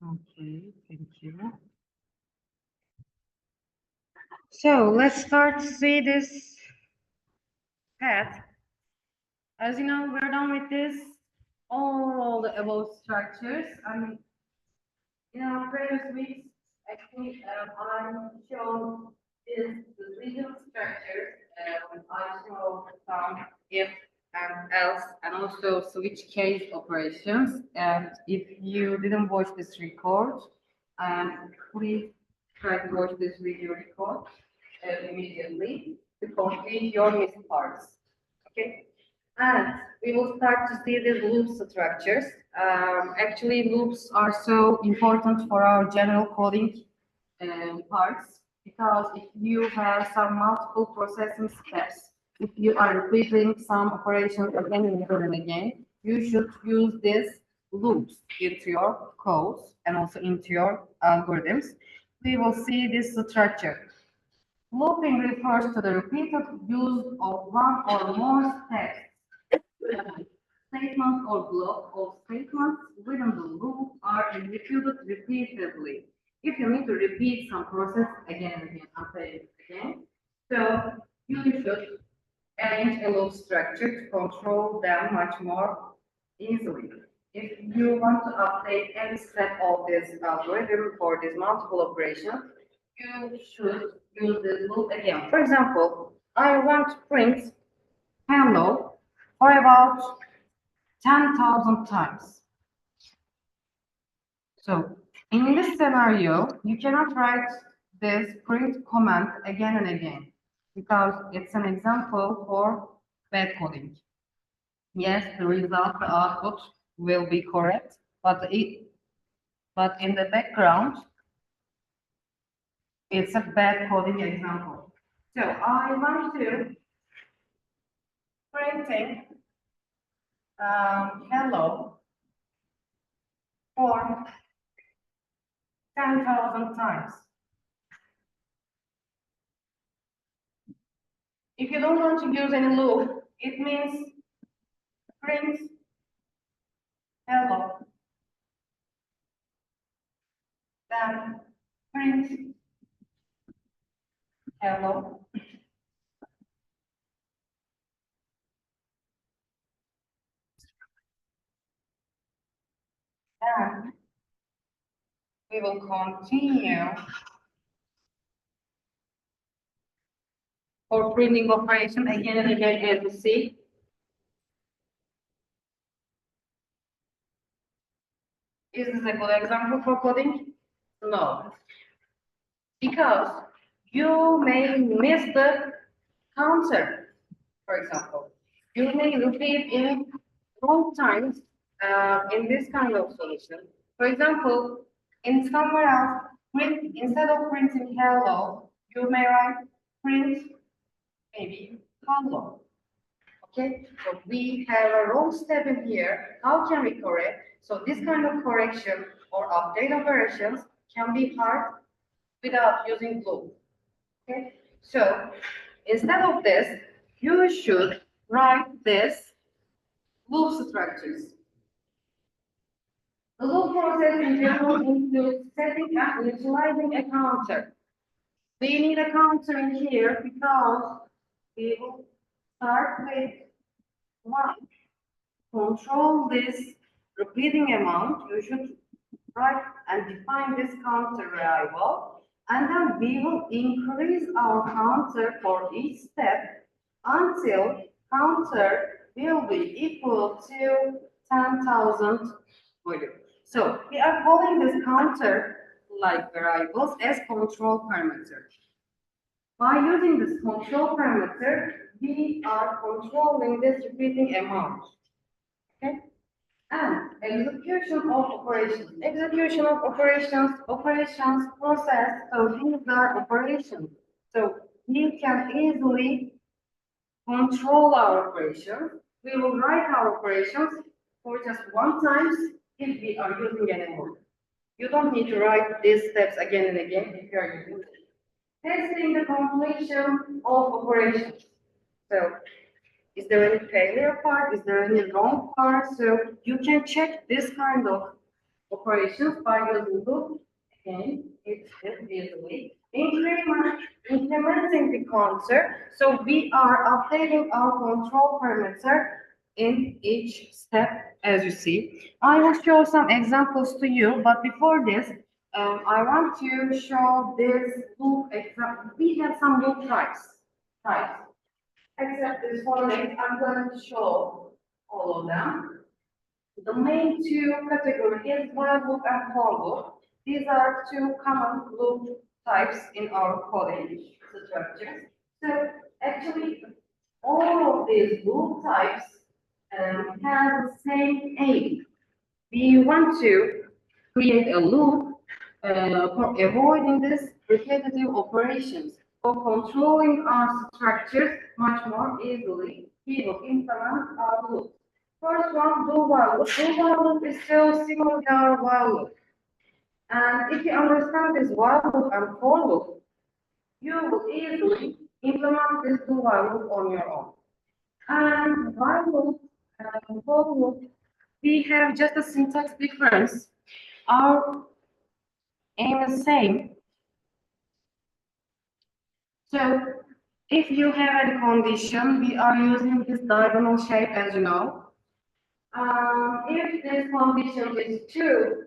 Okay, thank you. So let's start to see this path. As you know, we're done with this, all the above structures. In our previous weeks, actually, I showed the legal structures. I showed some if and else, and also switch case operations. And if you didn't watch this record, please try to watch this video record immediately to complete your missed parts. Okay. And we will start to see the loop structures. Actually, loops are so important for our general coding parts because if you have some multiple processing steps, if you are repeating some operations again and again, you should use these loops into your codes and also into your algorithms. We will see this structure. Looping refers to the repeated use of one or more steps, statements or block of statements within the loop are executed repeatedly. If you need to repeat some process again and again, I'll say it again. So you should arrange a loop structure to control them much more easily. If you want to update any step of this algorithm for this multiple operation, you should use this loop again. For example, I want to print hello for about 10,000 times. So in this scenario, you cannot write this print command again and again because it's an example for bad coding. Yes, the result, the output will be correct, but in the background, it's a bad coding example. So I want to printing hello for 10,000 times. If you don't want to use any loop, it means print hello, then print hello. Then we will continue for printing operation again and again as you see. Is this a good example for coding? No. Because you may miss the counter, for example. You may repeat in wrong times in this kind of solution. For example, in somewhere else, instead of printing hello, you may write print maybe hello. Okay, so we have a wrong step in here. How can we correct? So this kind of correction or update operations can be hard without using loop. Okay, so instead of this, you should write this loop structures. The loop process in general includes setting and initializing a counter. We need a counter in here because we will start with 1. Control this repeating amount. You should write and define this counter variable, and then we will increase our counter for each step until counter will be equal to 10,000 value. So we are calling this counter like variables as control parameter. By using this control parameter, we are controlling this repeating amount. Okay? And execution of operations. Execution of operations process, so these are operations. So we can easily control our operations. We will write our operations for just one time if we are using any more. You don't need to write these steps again and again if you are using it. Testing the completion of operations. So is there any failure part? Is there any wrong part? So you can check this kind of operations by using loop. Again, it's easily. Implementing the counter. So we are updating our control parameter in each step, as you see. I will show some examples to you, but before this, I want to show this loop example. We have some loop types. Except this one, I'm going to show all of them. The main two categories is while loop and for loop. These are two common loop types in our coding structures. So actually, all of these loop types have the same aim. We want to create a loop for avoiding this repetitive operations, for controlling our structures much more easily. We will implement our loop. First one, do while loop. Do while loop is still similar to our while loop. And if you understand this while loop and for loop, you will easily implement this do while loop on your own. And while loop and for loop, we have just a syntax difference. Our aim is same. So if you have a condition, we are using this diagonal shape, as you know. If this condition is true,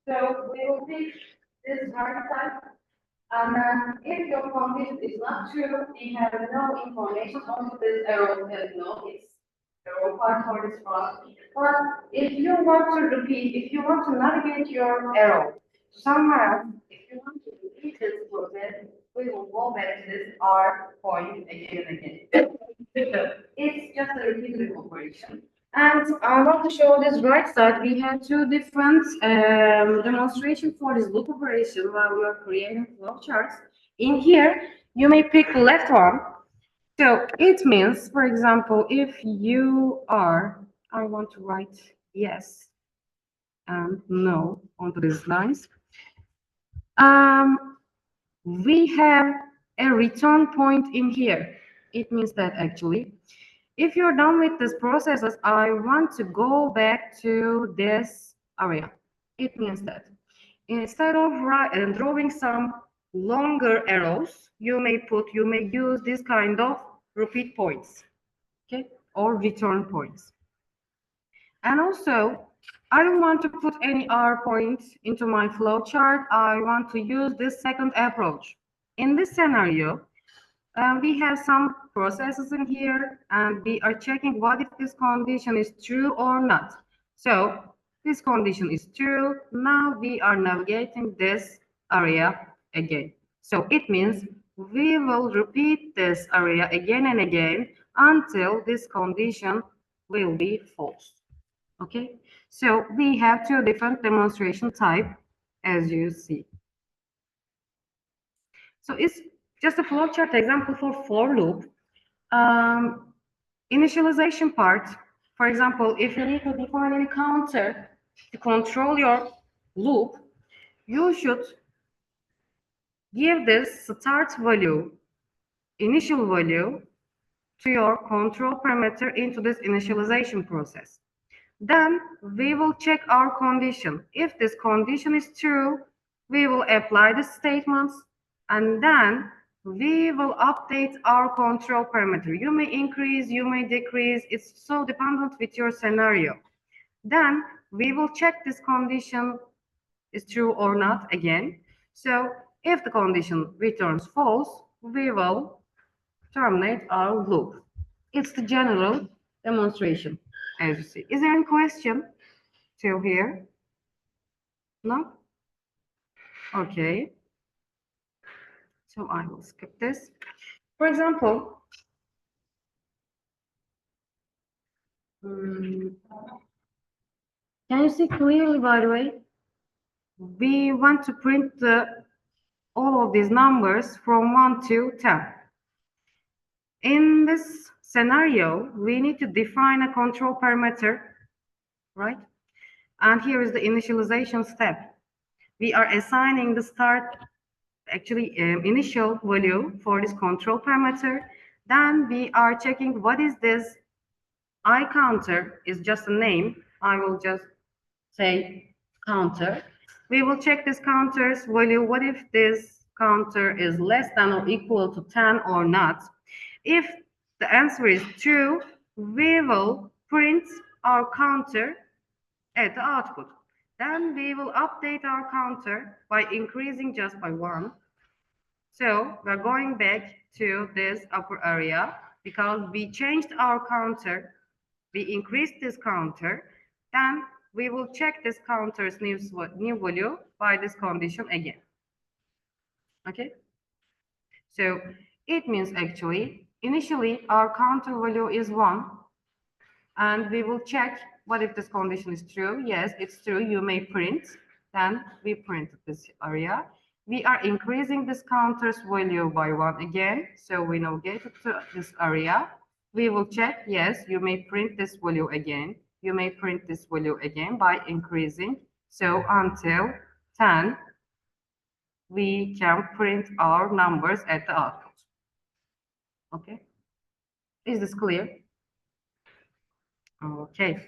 so we will pick this right side. And then if your condition is not true, we have no information on this arrow has no, it's arrow part for this part. But if you want to repeat, if you want to navigate your arrow somewhere, if you want to repeat this process, we will go back to this R point again and again. It's just a repeated operation. And I want to show this right side. We have two different demonstrations for this loop operation while we are creating flowcharts. In here, you may pick the left one. So it means, for example, if you are, I want to write yes and no onto these lines. We have a return point in here. It means that actually, if you're done with these processes, I want to go back to this area. It means that instead of drawing some longer arrows, you may use this kind of repeat points, okay, or return points. And also, I don't want to put any R points into my flowchart. I want to use this second approach. In this scenario, we have some processes in here, and we are checking what if this condition is true or not. So this condition is true. Now we are navigating this area again. So it means we will repeat this area again and again until this condition will be false. Okay, so we have two different demonstration type, as you see. So it's just a flowchart example for loop. Initialization part, for example, if you need to define any counter to control your loop, you should give this start value, initial value, to your control parameter into this initialization process. Then we will check our condition. If this condition is true, we will apply the statements, and then we will update our control parameter. You may increase, you may decrease. It's so dependent with your scenario. Then we will check this condition is true or not again. So if the condition returns false, we will terminate our loop. It's the general demonstration, as you see. Is there any question till here? No? Okay. So I will skip this. For example, can you see clearly, by the way? We want to print all of these numbers from 1 to 10. In this scenario, we need to define a control parameter, right? And here is the initialization step. We are assigning the start, actually initial value for this control parameter. Then we are checking what is this I counter is just a name. I will just say counter. We will check this counter's value. What if this counter is less than or equal to 10 or not? If the answer is true, we will print our counter at the output. Then we will update our counter by increasing just by 1. So we're going back to this upper area because we changed our counter, we increased this counter, then we will check this counter's new value by this condition again. Okay? So it means actually, initially our counter value is 1, and we will check what if this condition is true. Yes, it's true, you may print. Then we print this area. We are increasing this counter's value by 1 again. So we now get to this area. We will check, yes, you may print this value again. You may print this value again by increasing. So until 10, we can print our numbers at the output. Okay. Is this clear? Okay.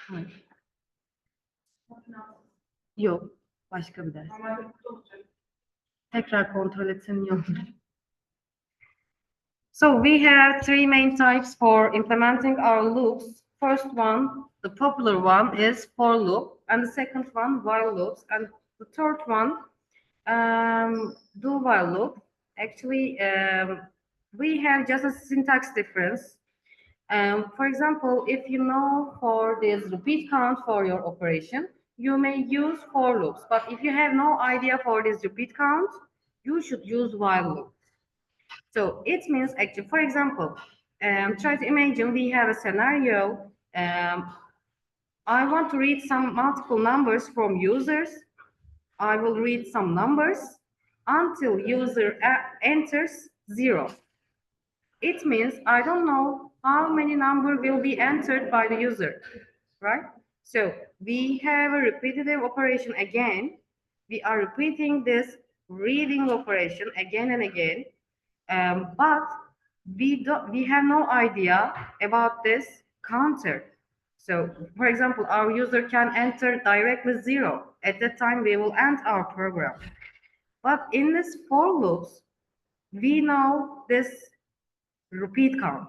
Hayır. Yok. Başka bir ders. Tekrar kontrol etsen iyi olur. So we have 3 main types for implementing our loops. First one, the popular one, is for loop, and the second one, while loops, and the third one, do while loop. Actually, we have just a syntax difference. For example, if you know for this repeat count for your operation, you may use for loops. But if you have no idea for this repeat count, you should use while loop. So it means actually, for example, try to imagine we have a scenario. I want to read some multiple numbers from users. I will read some numbers until user enters 0. It means I don't know how many number will be entered by the user, right? So we have a repetitive operation again. We are repeating this reading operation again and again, but we have no idea about this counter. So, for example, our user can enter directly 0. At that time, we will end our program. But in this for loops, we know this repeat count.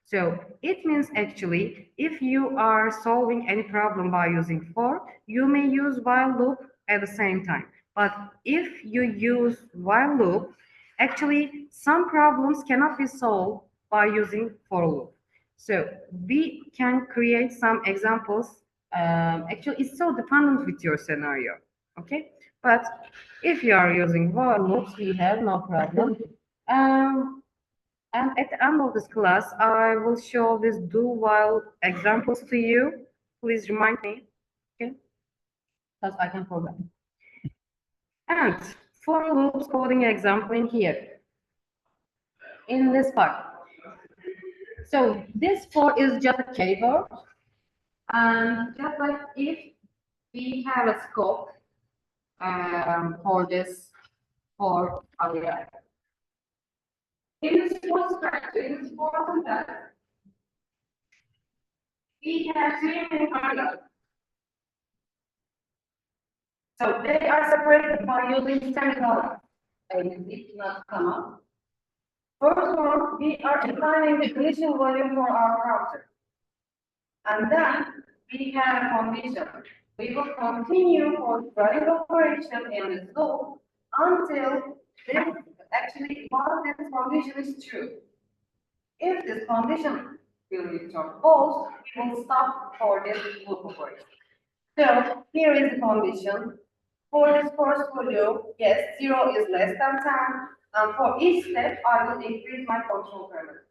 So it means actually, if you are solving any problem by using for, you may use while loop at the same time. But if you use while loop, actually some problems cannot be solved by using for loop. So we can create some examples. Actually, it's so dependent with your scenario. Okay, but if you are using while loops, we have no problem. And at the end of this class, I will show these do while examples to you. Please remind me, okay? Because I can forget. And for loops coding example in here, in this part. So this for is just a keyword. And just like if we have a scope for this for area. In this for structure, it is important that we have 3 main paragraphs. So they are separated by using semicolons. And it not come up. First one, we are defining the initial value for our counter. And then we have a condition. We will continue for running operation in this loop until this actually once this condition is true. If this condition will return false, we will stop for this loop operation. So here is the condition. For this first value, yes, 0 is less than 10. And for each step, I will increase my control parameter.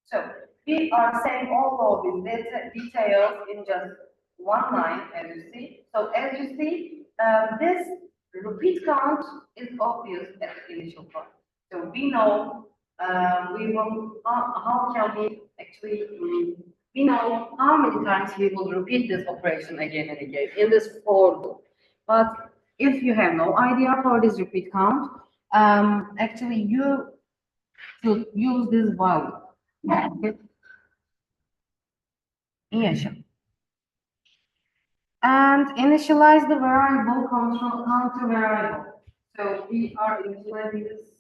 So we are saying all of these details in just one line, as you see. So as you see, this repeat count is obvious at the initial point. So we know we will how can we actually we know how many times we will repeat this operation again and again in this for loop. But if you have no idea for this repeat count, actually you should use this while loop. Okay? Initial. And initialize the variable counter variable. So we are initializing this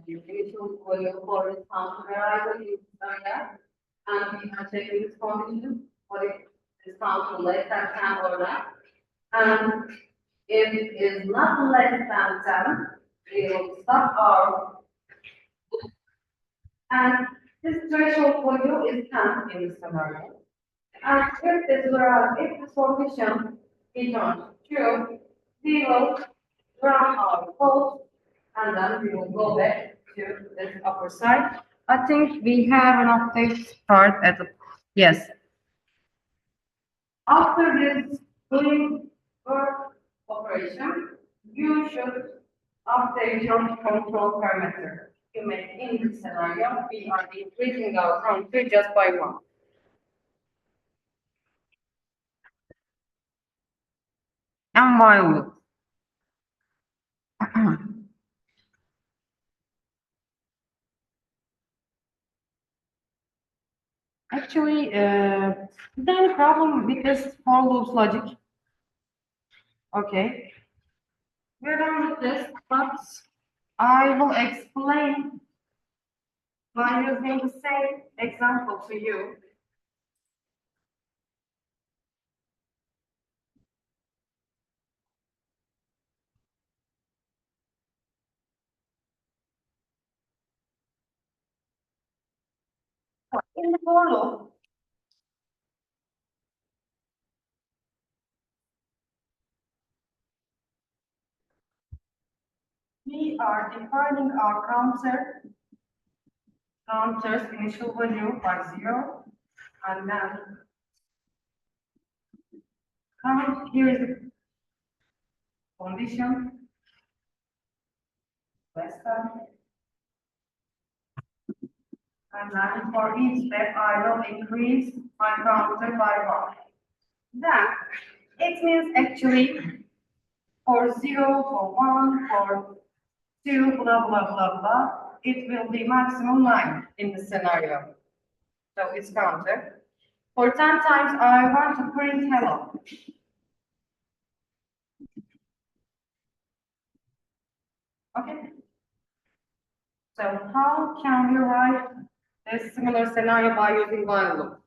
initial value for this counter variable in area, and we are checking this condition for it is counter less than 10 or not. And if it is not less than 10, we will stop our, and this threshold value is 10 in this scenario. And if this if this condition returns true, we will run our code and then we will go back to this upper side. I think we have an update part at the, yes. After this doing work operation, you should update your control parameter. You make in this scenario, we are increasing our counter just by 1. And while loop. Actually, is there any problem with this for loops logic? Okay, we're done with this, but I will explain by using the same example to you. In the for loop, we are defining our counter's initial value by 0, and then count, here is the condition, less than, and then for each step I will increase my counter by 1. Then it means actually for 0, for 1, for 2, blah, blah, blah, blah, it will be maximum 9 in the scenario. So it's counted. For 10 times, I want to print hello. Okay. So how can we write a similar scenario by using while loop?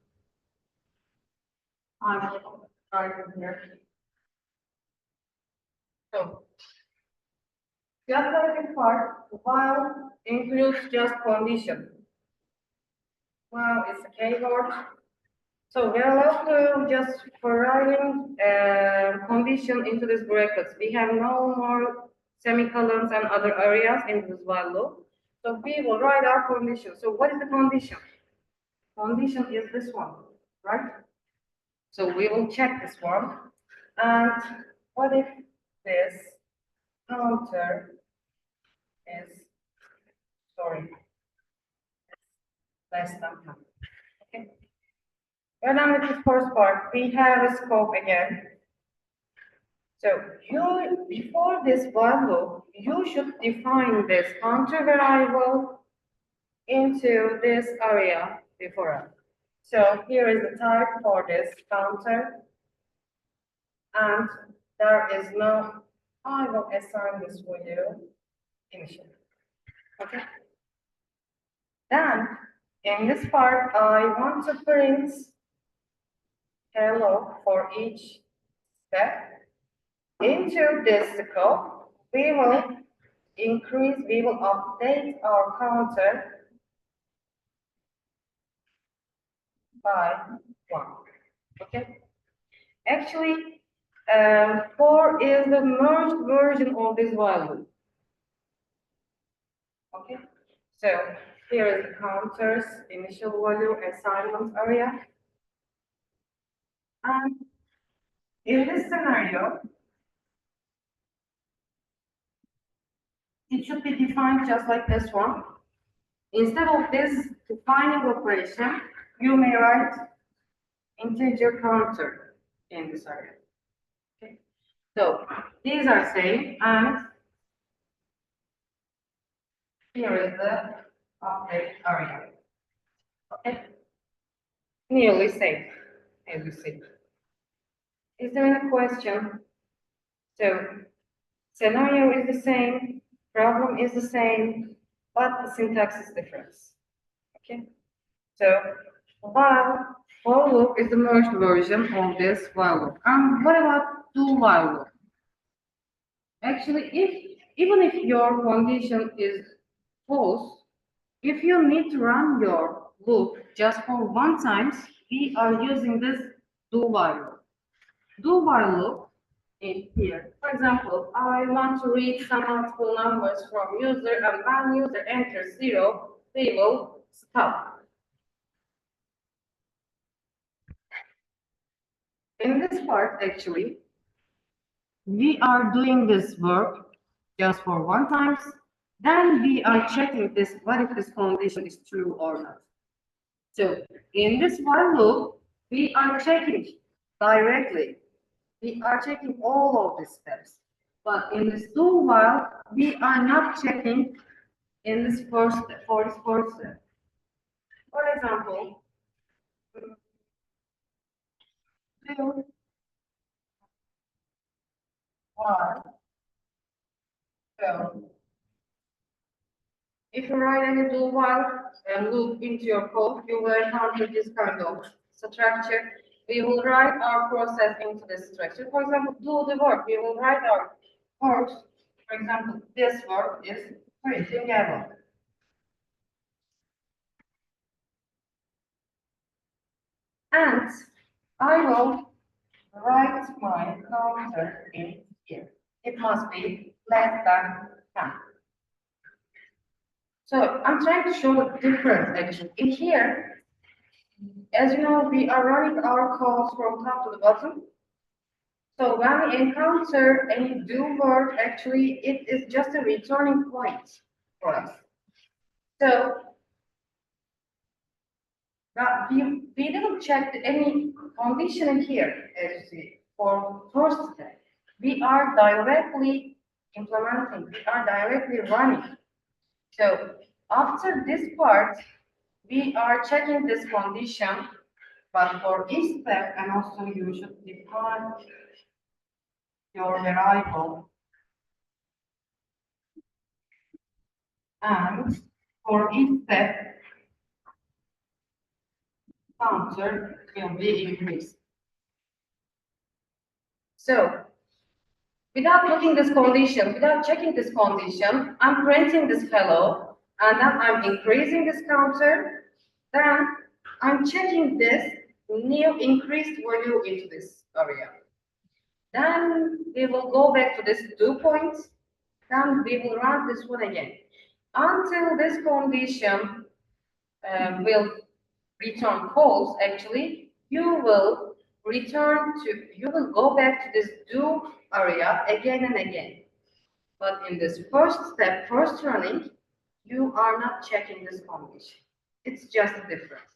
I will try it here. So just the part, while includes just condition. While is a keyword. So we are allowed to just providing condition into this brackets. We have no more semicolons and other areas in this while loop. So we will write our condition. So what is the condition? Condition is this one, right? So we will check this one. And what if this counter is, sorry, less than 10? Okay. We're done with the first part. We have a scope again. So you, before this while loop, you should define this counter variable into this area before us. So here is the type for this counter, and there is no, I will assign this value initially. Okay. Then in this part, I want to print hello for each step. Into this scope, we will update our counter by 1. Okay. Actually, 4 is the merged version of this while loop. Okay. So here is the counter's initial value assignment area. And in this scenario, it should be defined just like this one. Instead of this defining operation, you may write integer counter in this area. Okay. So these are same, and here is the update area. Okay. Nearly same. as you see. Is there any question? So, scenario is the same, problem is the same, but the syntax is different. Okay? So, while for loop is the merged version of this while loop. And what about do while loop? Actually, even if your condition is false, if you need to run your loop just for one time, we are using this do while loop. Do while loop in here. For example, I want to read some multiple numbers from user, and when user enters 0, we will stop. In this part, actually, we are doing this work just for one time. Then we are checking this, what if this condition is true or not. So in this while loop, we are checking directly. We are checking all of these steps. But in this do while, we are not checking in this first step, for this first step. For example, do while. So if you write any do while loop into your code, you will encounter this kind of structure. We will write our process into this structure. For example, do the work. We will write our works. For example, this work is printing error. And I will write my counter in here. It must be less than 10. So I'm trying to show the difference actually. In here, as you know, we are running our calls from top to the bottom. So when we encounter any do word, actually it is just a returning point for us. So now we didn't check any condition in here, as you see, for first step. We are directly implementing, we are directly running. So after this part, we are checking this condition, but for each step, and also you should define your variable. And for each step, counter will be increased. So without looking this condition, without checking this condition, I'm printing this hello, and then I'm increasing this counter, then I'm checking this new increased value into this area. Then we will go back to this do point, then we will run this one again. Until this condition will return false, actually, you will go back to this do area again and again. But in this first step, first running, you are not checking this condition. It's just a difference.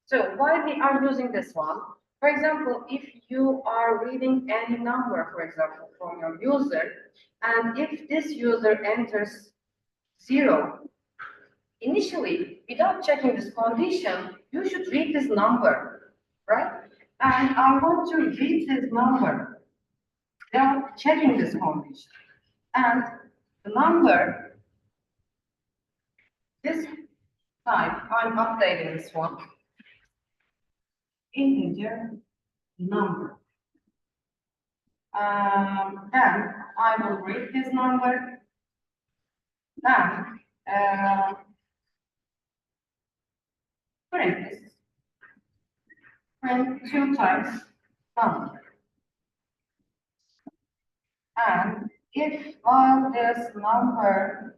So why we are using this one? For example, if you are reading any number, for example, from your user, and if this user enters 0, initially, without checking this condition, you should read this number, right? And I want to read this number without checking this condition. And the number, this time, I'm updating this one, integer number. Then I will read this number, then print this. Print 2 times number. And if while this number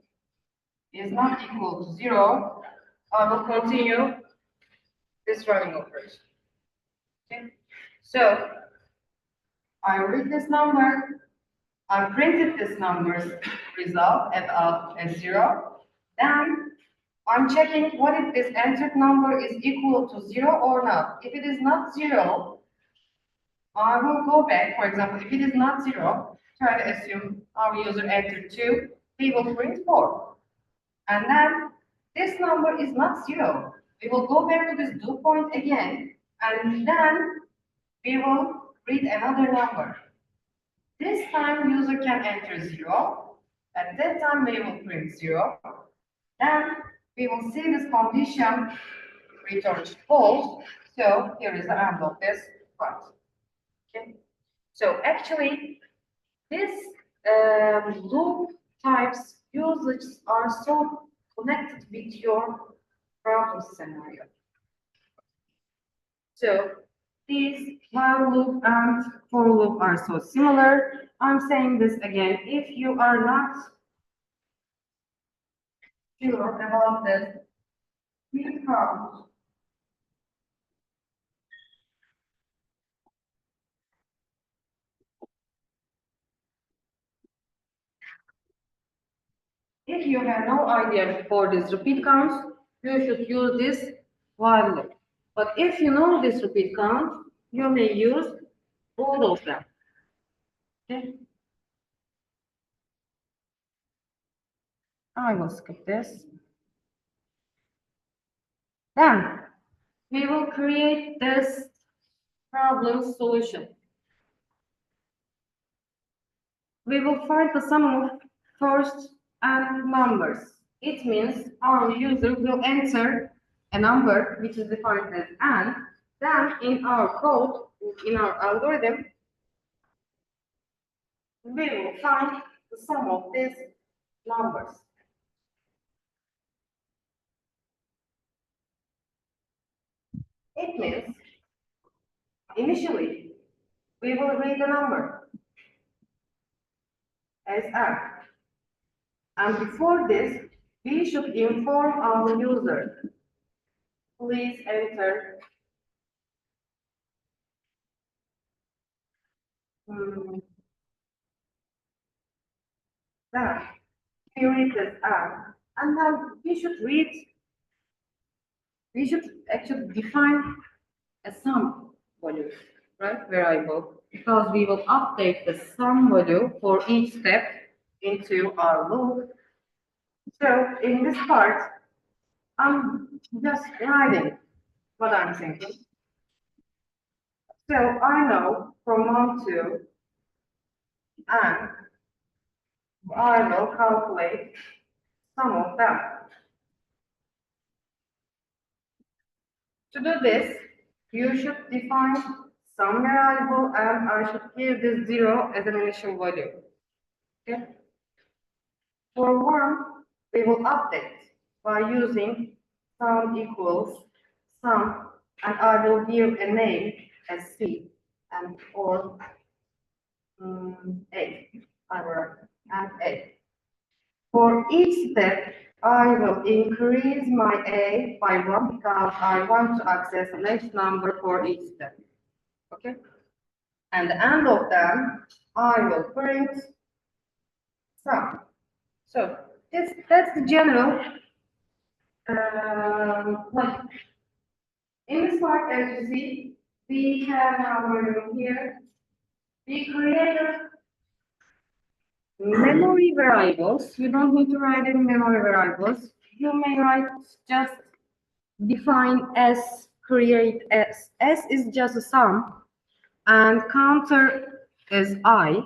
is not equal to 0, I will continue this running operation. Okay? So I read this number, I printed this number's result as 0, then I'm checking what if this entered number is equal to 0 or not. If it is not 0, I will go back. For example, if it is not 0, try to assume our user entered 2, we will print 4. And then this number is not 0. We will go back to this do point again, and then we will read another number. This time user can enter 0. At that time we will print 0. Then we will see this condition returns false. So here is the end of this part. Okay. So actually this loop types usages are so connected with your problem scenario. So these while loop and for loop are so similar. I'm saying this again. If you are not sure about this, we count. If you have no idea for this repeat count, you should use this while loop. But if you know this repeat count, you may use all of them. Okay. I will skip this. Then we will create this problem solution. We will find the sum of first and numbers. It means our user will enter a number which is defined as n. Then in our code, in our algorithm, we will find the sum of these numbers. It means initially we will read the number as n. And before this, we should inform our user. Please enter that. We read this n. And then we should actually define a sum value, right? Variable, because we will update the sum value for each step into our loop. So in this part, I'm just writing what I'm thinking. So I know from 1 to n, I will calculate some of them. To do this, you should define some variable and I should give this 0 as an initial value. Okay? For 1, we will update by using sum equals sum, and I will give a name as C and or A. I will add A. For each step, I will increase my A by 1 because I want to access the next number for each step. Okay? And the end of them, I will print sum. So that's the general logic. In this part, as you see, we have our here. We created memory variables. You don't need to write any memory variables. You may write just define S, create S. S is just a sum, and counter is I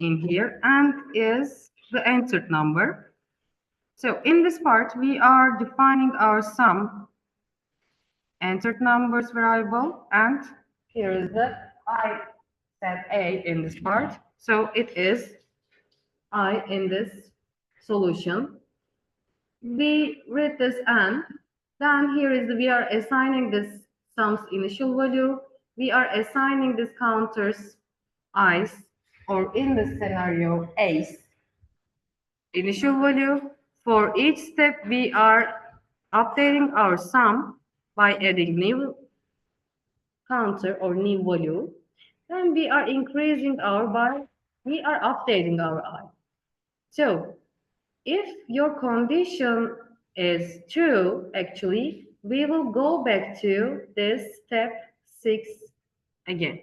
in here, and is the entered number. So in this part, we are defining our sum, entered numbers variable, and here is the I set A in this part. So it is I in this solution. We read this and then here is we are assigning this sum's initial value. We are assigning this counters i's, or in this scenario a's initial value. For each step we are updating our sum by adding new counter or new value. Then we are increasing our by, we are updating our I. So if your condition is true, actually, we will go back to this step 6 again.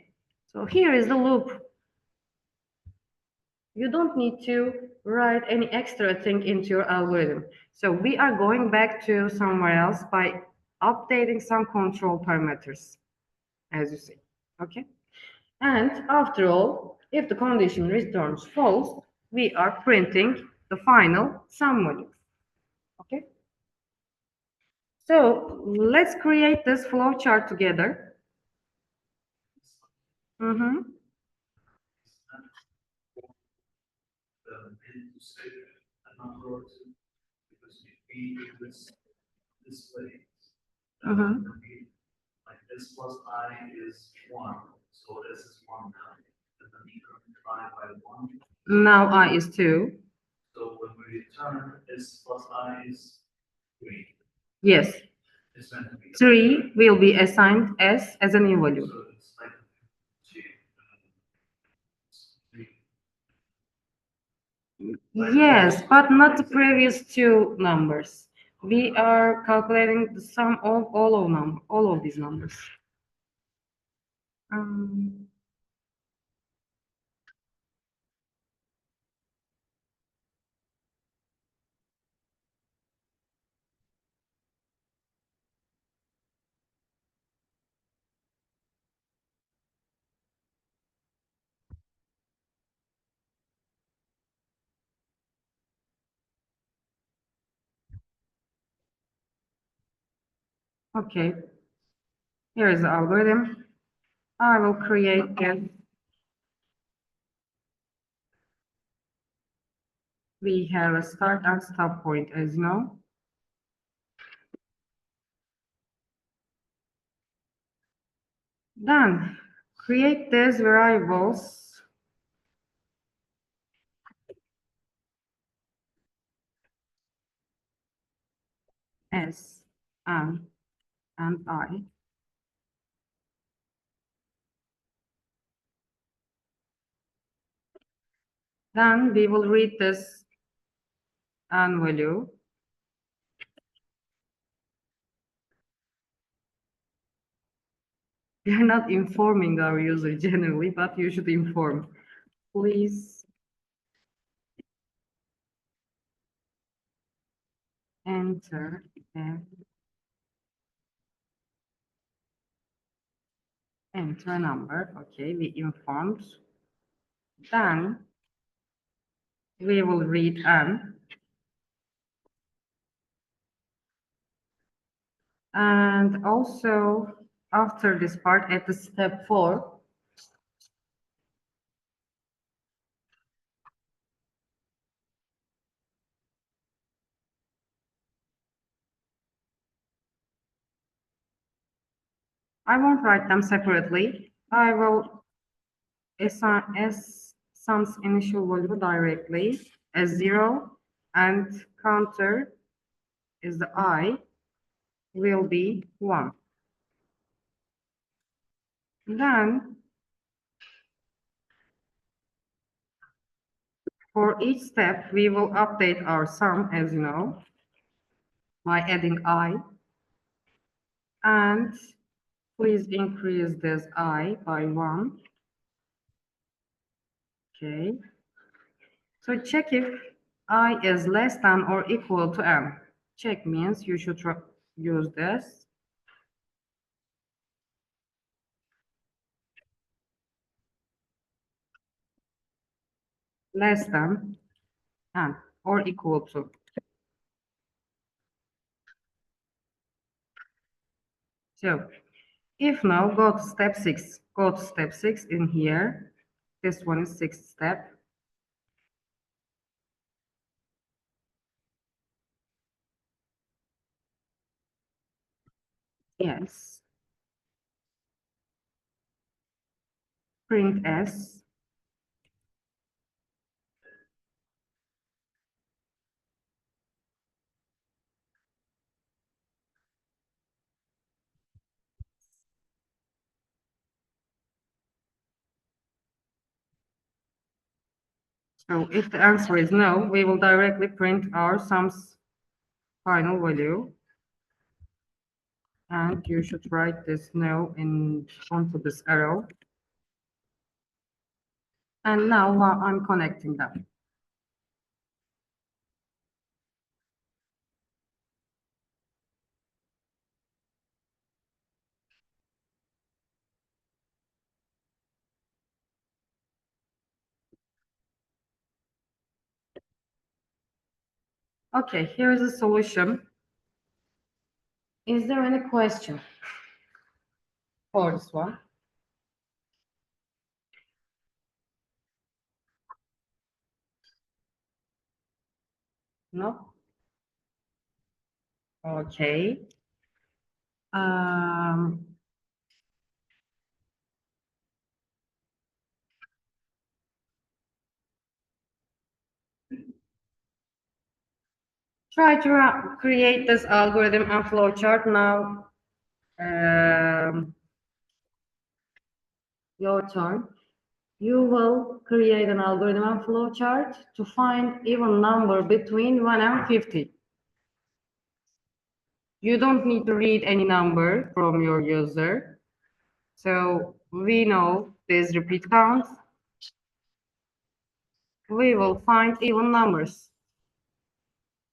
So here is the loop. You don't need to write any extra thing into your algorithm. So we are going back to somewhere else by updating some control parameters, as you see. Okay. And after all, if the condition returns false, we are printing the final sum value. Okay. So let's create this flow chart together. Mm-hmm. Mm-hmm. Now I is 2. Yes. 3 will be assigned as a new value. Yes, but not the previous two numbers. We are calculating the sum of all of these numbers. Um, okay, here is the algorithm. I will create this. We have a start and stop point, as you know. Then create these variables S, M, and I. Then we will read this N value. We are not informing our user generally, but you should inform. Please enter and enter a number. Okay, we informed. Then we will read N. And also after this part at the step 4, I won't write them separately. I will assign S sums initial value directly as 0 and counter is the I will be 1. Then for each step, we will update our sum, as you know, by adding I. And please increase this I by 1. Okay. So check if I is less than or equal to M. Check means you should use this. Less than M or equal to. So if now go to step 6. Go to step 6 in here. This one is 6th step. Yes. Print S. So if the answer is no, we will directly print our sums final value. And you should write this no in onto this arrow. And now I'm connecting them. Okay, here's a solution. Is there any question for this one? No? Okay. Um, Try to create this algorithm and flowchart now. Your turn. You will create an algorithm and flowchart to find even number between 1 and 50. You don't need to read any number from your user. So we know this repeat count. We will find even numbers.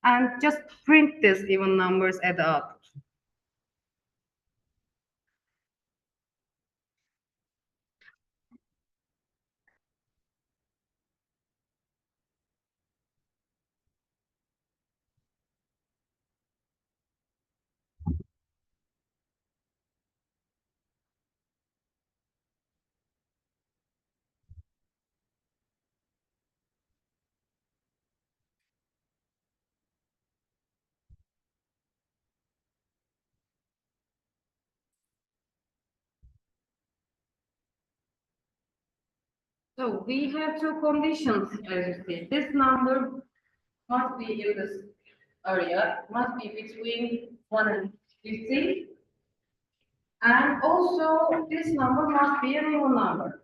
And just print these even numbers at the output. So we have two conditions, as you see. This number must be in this area, must be between 1 and 50. And also, this number must be an even number.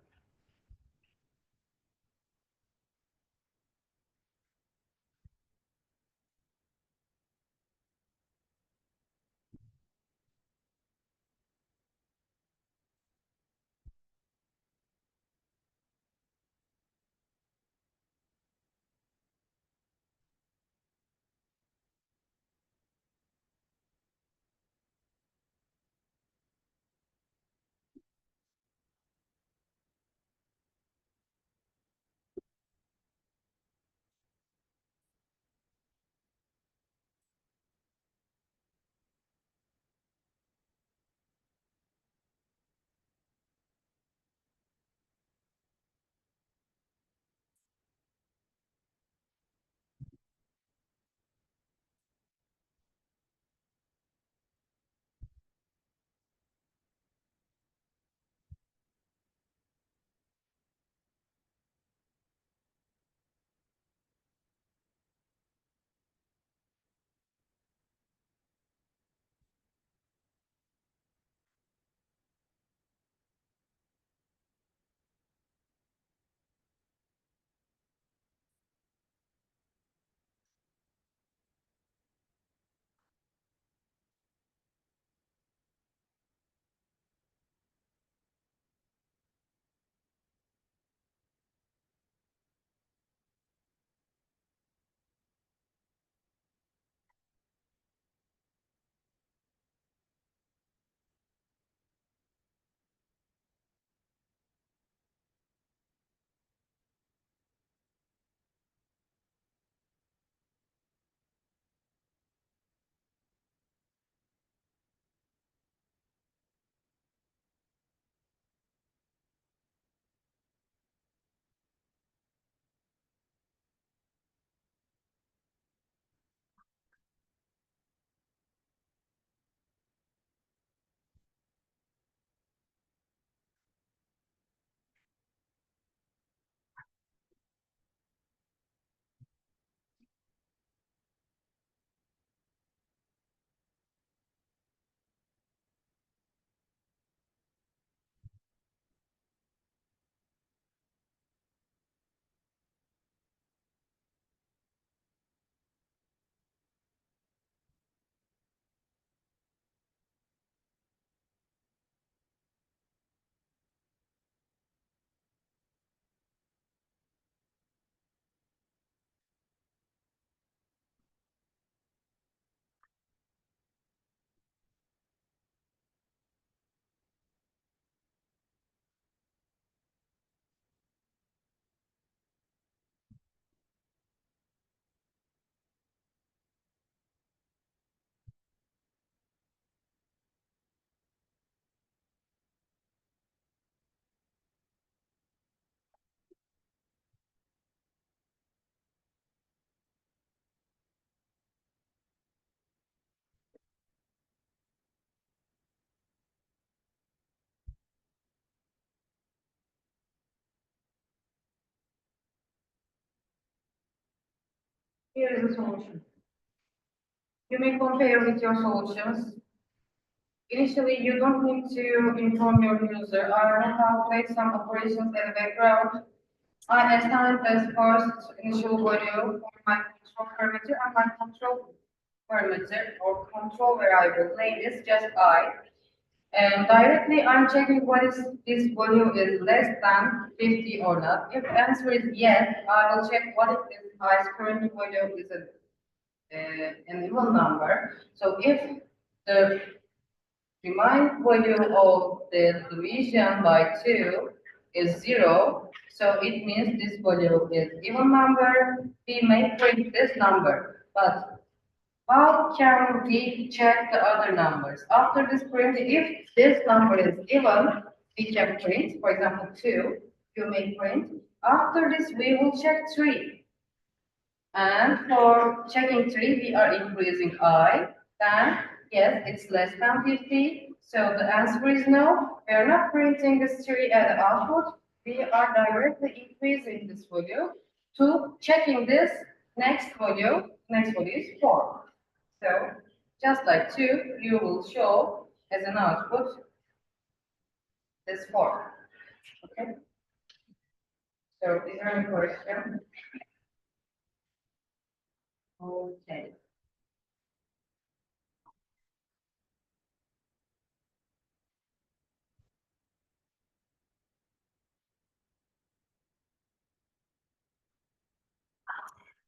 Here is the solution. You may compare with your solutions. Initially, you don't need to inform your user. I will calculate some operations in the background. I assign this first initial value for my control parameter and my control parameter or control variable name is just I. And directly I'm checking what is this value is less than 50 or not. If the answer is yes, I will check what if this I's current value is an even number. So if the remind value of the division by 2 is 0, so it means this value is even number. We may print this number, but how can we check the other numbers? After this print, if this number is even, we can print, for example, 2, you may print. After this, we will check 3. And for checking 3, we are increasing I. Then, yes, it's less than 50. So the answer is no. We are not printing this 3 as output. We are directly increasing this value to checking this next value. Next value is 4. So just like 2, you will show as an output this 4. Okay. So is there any question? Okay.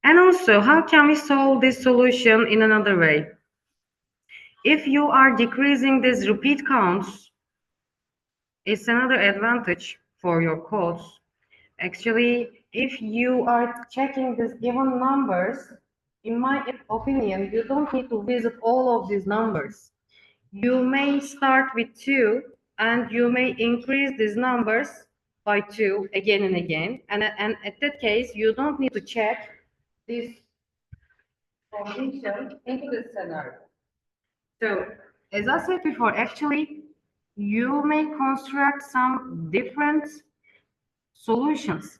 And also, how can we solve this solution in another way? If you are decreasing these repeat counts, it's another advantage for your codes. Actually, if you are checking these given numbers, in my opinion, you don't need to visit all of these numbers. You may start with 2 and you may increase these numbers by 2 again and again. And at that case, you don't need to check this condition into this scenario. So, as I said before, actually, you may construct some different solutions.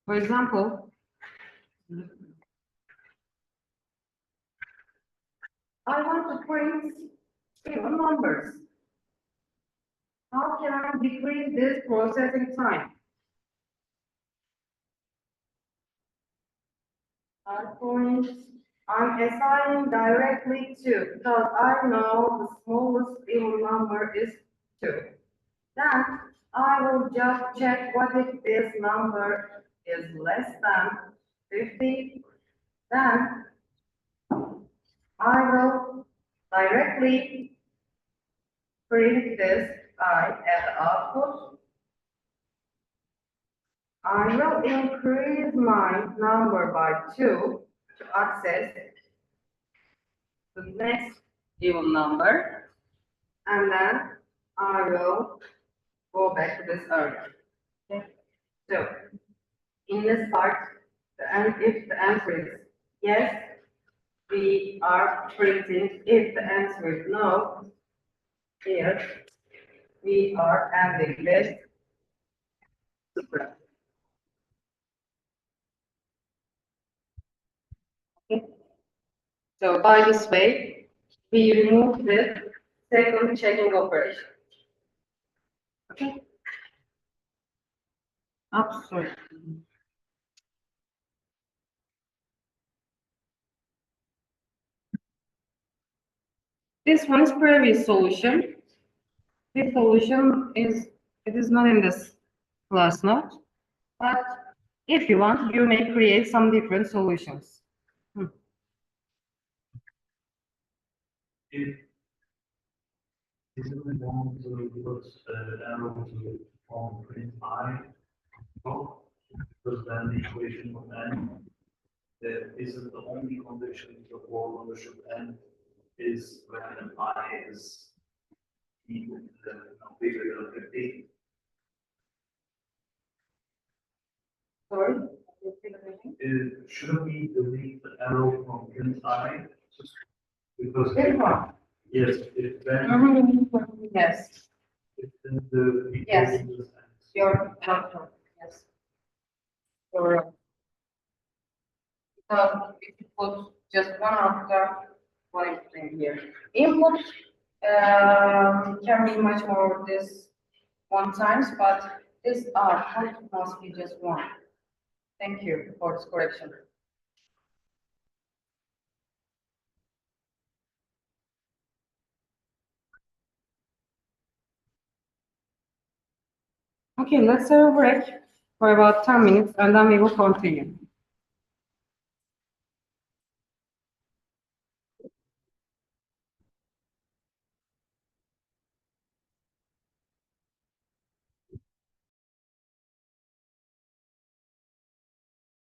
For example, I want to print even numbers. How can I decrease this processing time? I'm assigning directly to because I know the smallest even number is 2. Then I will just check what if this number is less than 50. Then I will directly print this I as output. I will increase my number by 2 to access the next even number, and then I will go back to this area. Okay. So in this part, if the answer is yes, we are printing. If the answer is no, here we are ending this. Okay. So by this way, we remove this second checking operation. Okay. Oh, sorry. This one's previous solution. This solution is not in this class note, but if you want, you may create some different solutions. If isn't want to put arrow to form print I, no, because then the equation will end. That isn't the only condition the whole number should end is when I is equal to bigger than 50. Sorry? Shouldn't we delete the arrow from print I? Because This one. yes, if then Yes. if then the Yes. Your doctor. Yes. or so if you put just one after one in here. Input can be much more this one times, but this output must be just one. Thank you for this correction. Okay, let's have a break for about 10 minutes and then we will continue.